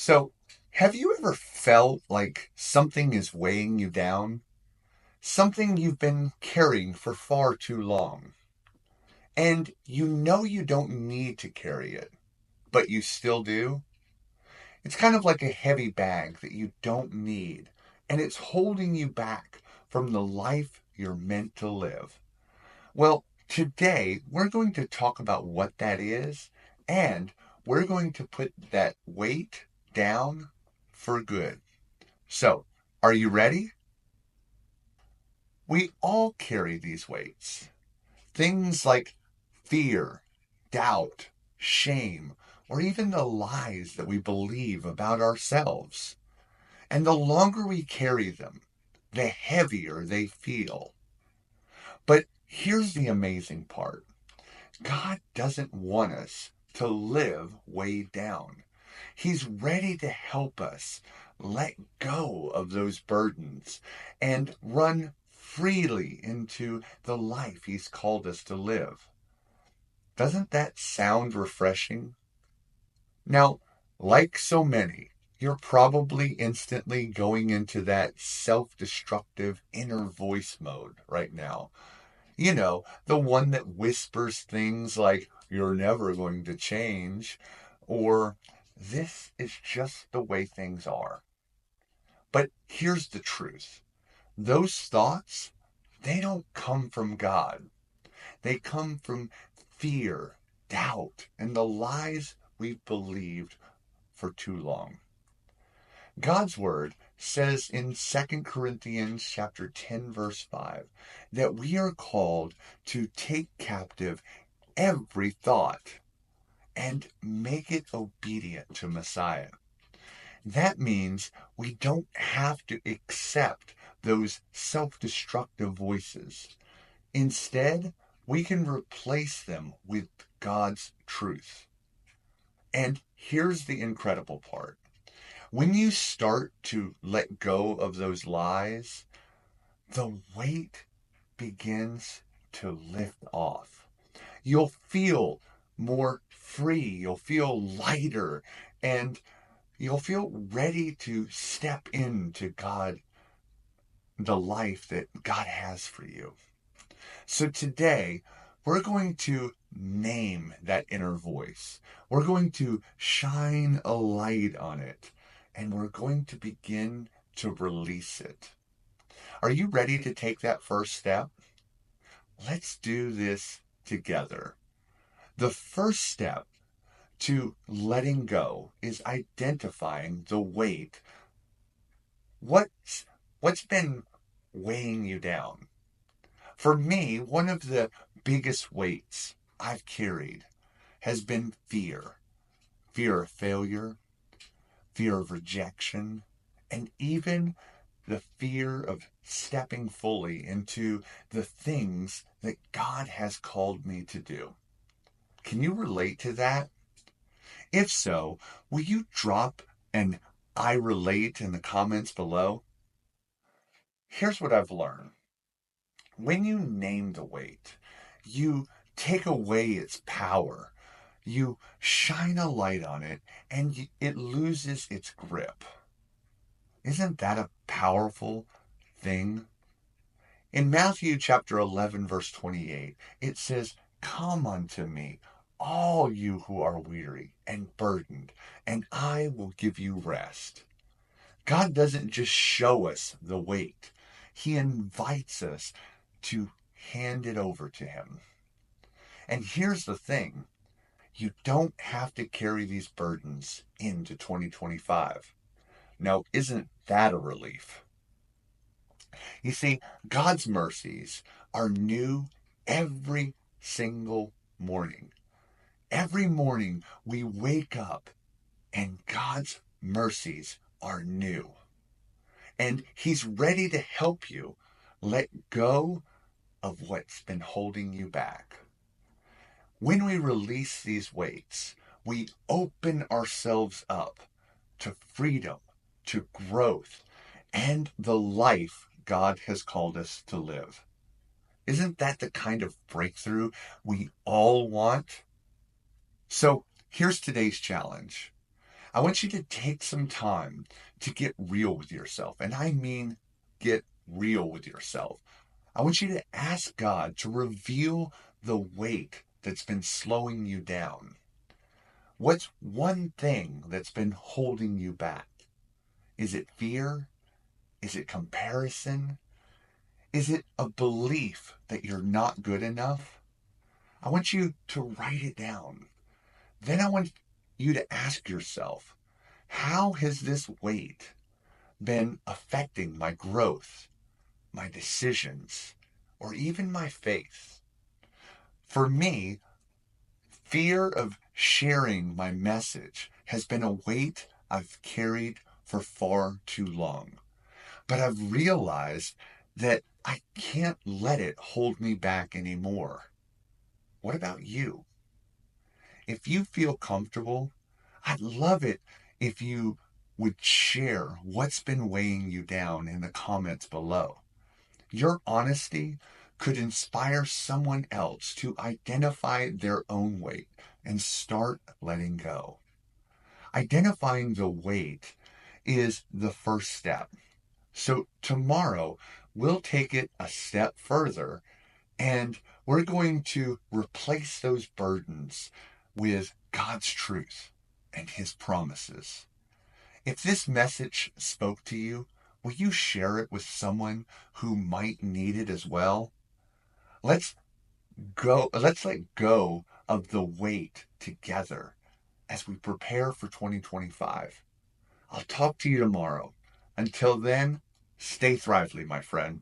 So, have you ever felt like something is weighing you down? Something you've been carrying for far too long. And you know you don't need to carry it, but you still do? It's kind of like a heavy bag that you don't need, and it's holding you back from the life you're meant to live. Well, today we're going to talk about what that is, and we're going to put that weight down for good. So, are you ready? We all carry these weights. Things like fear, doubt, shame, or even the lies that we believe about ourselves. And the longer we carry them, the heavier they feel. But here's the amazing part: God doesn't want us to live weighed down. He's ready to help us let go of those burdens and run freely into the life He's called us to live. Doesn't that sound refreshing? Now, like so many, you're probably instantly going into that self destructive inner voice mode right now. The one that whispers things like, "You're never going to change," or "This is just the way things are." But here's the truth: those thoughts, they don't come from God. They come from fear, doubt, and the lies we've believed for too long. God's word says in 2 Corinthians chapter 10 verse 5 that we are called to take captive every thought and make it obedient to Messiah. That means we don't have to accept those self-destructive voices. Instead, we can replace them with God's truth. And here's the incredible part: when you start to let go of those lies, the weight begins to lift off. You'll feel more free, you'll feel lighter, and you'll feel ready to step into the life that God has for you. So today, we're going to name that inner voice. We're going to shine a light on it, and we're going to begin to release it. Are you ready to take that first step? Let's do this together. The first step to letting go is identifying the weight. What's been weighing you down? For me, one of the biggest weights I've carried has been fear. Fear of failure, fear of rejection, and even the fear of stepping fully into the things that God has called me to do. Can you relate to that? If so, will you drop an "I relate" in the comments below? Here's what I've learned. When you name the weight, you take away its power. You shine a light on it, and it loses its grip. Isn't that a powerful thing? In Matthew chapter 11, verse 28, it says, "Come unto me, all you who are weary and burdened, and I will give you rest." God doesn't just show us the weight, He invites us to hand it over to Him. And here's the thing: you don't have to carry these burdens into 2025. Now, isn't that a relief? You see, God's mercies are new every single morning. Every morning we wake up and God's mercies are new. And He's ready to help you let go of what's been holding you back. When we release these weights, we open ourselves up to freedom, to growth, and the life God has called us to live. Isn't that the kind of breakthrough we all want? So here's today's challenge. I want you to take some time to get real with yourself. And I mean, get real with yourself. I want you to ask God to reveal the weight that's been slowing you down. What's one thing that's been holding you back? Is it fear? Is it comparison? Is it a belief that you're not good enough? I want you to write it down. Then I want you to ask yourself, how has this weight been affecting my growth, my decisions, or even my faith? For me, fear of sharing my message has been a weight I've carried for far too long. But I've realized that I can't let it hold me back anymore. What about you? If you feel comfortable, I'd love it if you would share what's been weighing you down in the comments below. Your honesty could inspire someone else to identify their own weight and start letting go. Identifying the weight is the first step. So tomorrow, we'll take it a step further and we're going to replace those burdens with God's truth and His promises. If this message spoke to you, will you share it with someone who might need it as well? Let's let's let go of the weight together as we prepare for 2025. I'll talk to you tomorrow. Until then, stay thrively, my friend.